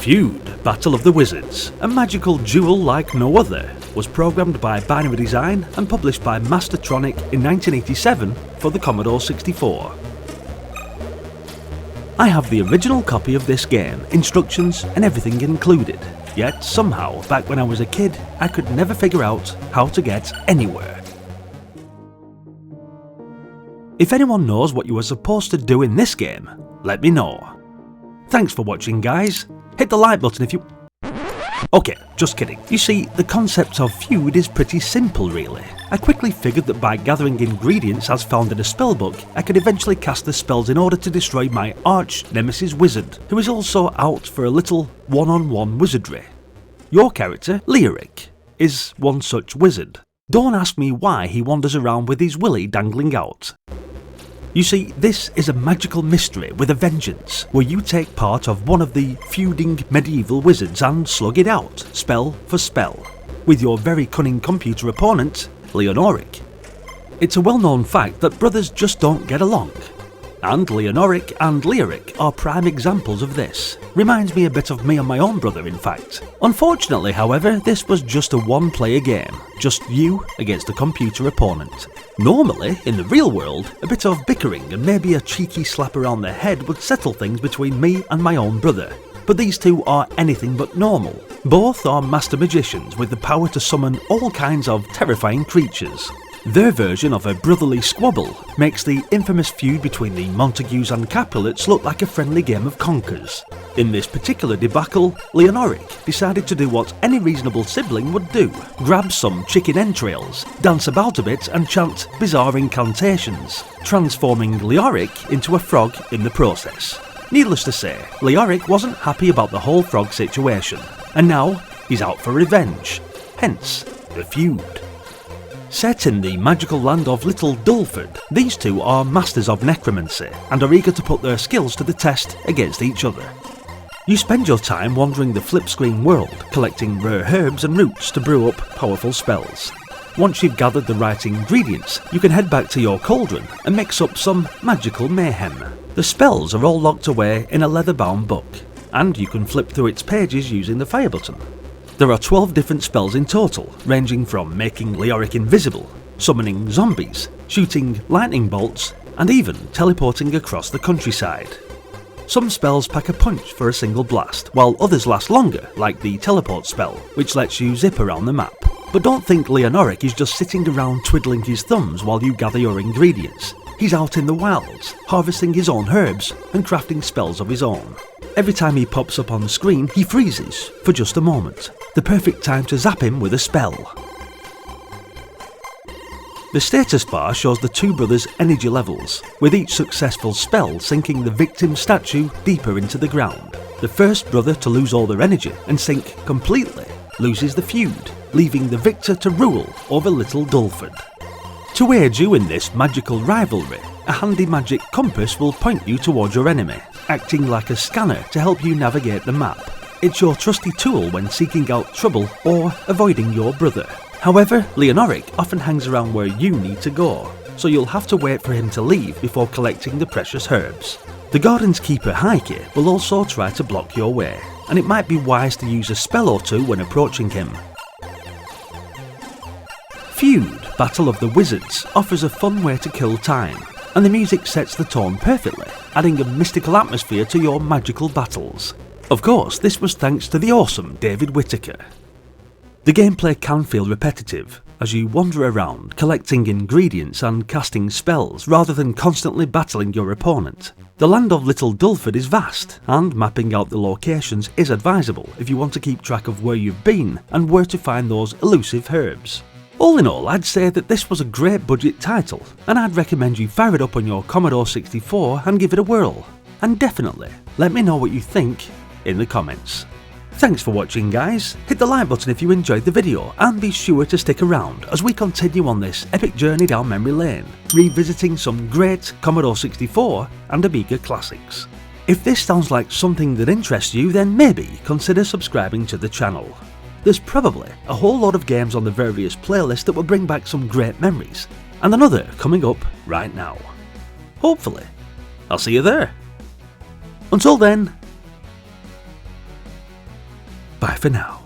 Feud, Battle of the Wizards, a magical duel like no other, was programmed by Binary Design and published by Mastertronic in 1987 for the Commodore 64. I have the original copy of this game, instructions and everything included, yet somehow back when I was a kid I could never figure out how to get anywhere. If anyone knows what you were supposed to do in this game, let me know. Thanks for watching guys, hit the like button if you... Okay, just kidding. You see, the concept of Feud is pretty simple really. I quickly figured that by gathering ingredients as found in a spellbook, I could eventually cast the spells in order to destroy my arch nemesis wizard, who is also out for a little one-on-one wizardry. Your character, Learic, is one such wizard. Don't ask me why he wanders around with his willy dangling out. You see, this is a magical mystery with a vengeance, where you take part of one of the feuding medieval wizards and slug it out, spell for spell, with your very cunning computer opponent, Leanoric. It's a well-known fact that brothers just don't get along, and Leanoric and Learic are prime examples of this. Reminds me a bit of me and my own brother in fact. Unfortunately however, this was just a one-player game, just you against a computer opponent. Normally, in the real world, a bit of bickering and maybe a cheeky slap around the head would settle things between me and my own brother. But these two are anything but normal. Both are master magicians with the power to summon all kinds of terrifying creatures. Their version of a brotherly squabble makes the infamous feud between the Montagues and Capulets look like a friendly game of conkers. In this particular debacle, Leanoric decided to do what any reasonable sibling would do, grab some chicken entrails, dance about a bit and chant bizarre incantations, transforming Learic into a frog in the process. Needless to say, Learic wasn't happy about the whole frog situation, and now he's out for revenge, hence the feud. Set in the magical land of Little Dulford, these two are masters of necromancy and are eager to put their skills to the test against each other. You spend your time wandering the flip screen world, collecting rare herbs and roots to brew up powerful spells. Once you've gathered the right ingredients, you can head back to your cauldron and mix up some magical mayhem. The spells are all locked away in a leather-bound book, and you can flip through its pages using the fire button. There are 12 different spells in total, ranging from making Learic invisible, summoning zombies, shooting lightning bolts, and even teleporting across the countryside. Some spells pack a punch for a single blast, while others last longer, like the teleport spell, which lets you zip around the map. But don't think Leanoric is just sitting around twiddling his thumbs while you gather your ingredients. He's out in the wilds, harvesting his own herbs and crafting spells of his own. Every time he pops up on the screen, he freezes for just a moment, the perfect time to zap him with a spell. The status bar shows the two brothers' energy levels, with each successful spell sinking the victim's statue deeper into the ground. The first brother to lose all their energy and sink completely loses the feud, leaving the victor to rule over Little Dulford. To aid you in this magical rivalry, a handy magic compass will point you towards your enemy, acting like a scanner to help you navigate the map. It's your trusty tool when seeking out trouble or avoiding your brother. However, Leanoric often hangs around where you need to go, so you'll have to wait for him to leave before collecting the precious herbs. The Garden's Keeper Heike will also try to block your way, and it might be wise to use a spell or two when approaching him. Feud, Battle of the Wizards offers a fun way to kill time, and the music sets the tone perfectly, adding a mystical atmosphere to your magical battles. Of course, this was thanks to the awesome David Whittaker. The gameplay can feel repetitive, as you wander around collecting ingredients and casting spells rather than constantly battling your opponent. The land of Little Dulford is vast, and mapping out the locations is advisable if you want to keep track of where you've been and where to find those elusive herbs. All in all, I'd say that this was a great budget title, and I'd recommend you fire it up on your Commodore 64 and give it a whirl. And definitely, let me know what you think in the comments. Thanks for watching guys, hit the like button if you enjoyed the video and be sure to stick around as we continue on this epic journey down memory lane, revisiting some great Commodore 64 and Amiga classics. If this sounds like something that interests you, then maybe consider subscribing to the channel. There's probably a whole lot of games on the various playlists that will bring back some great memories, and another coming up right now. Hopefully, I'll see you there. Until then, Bye for now.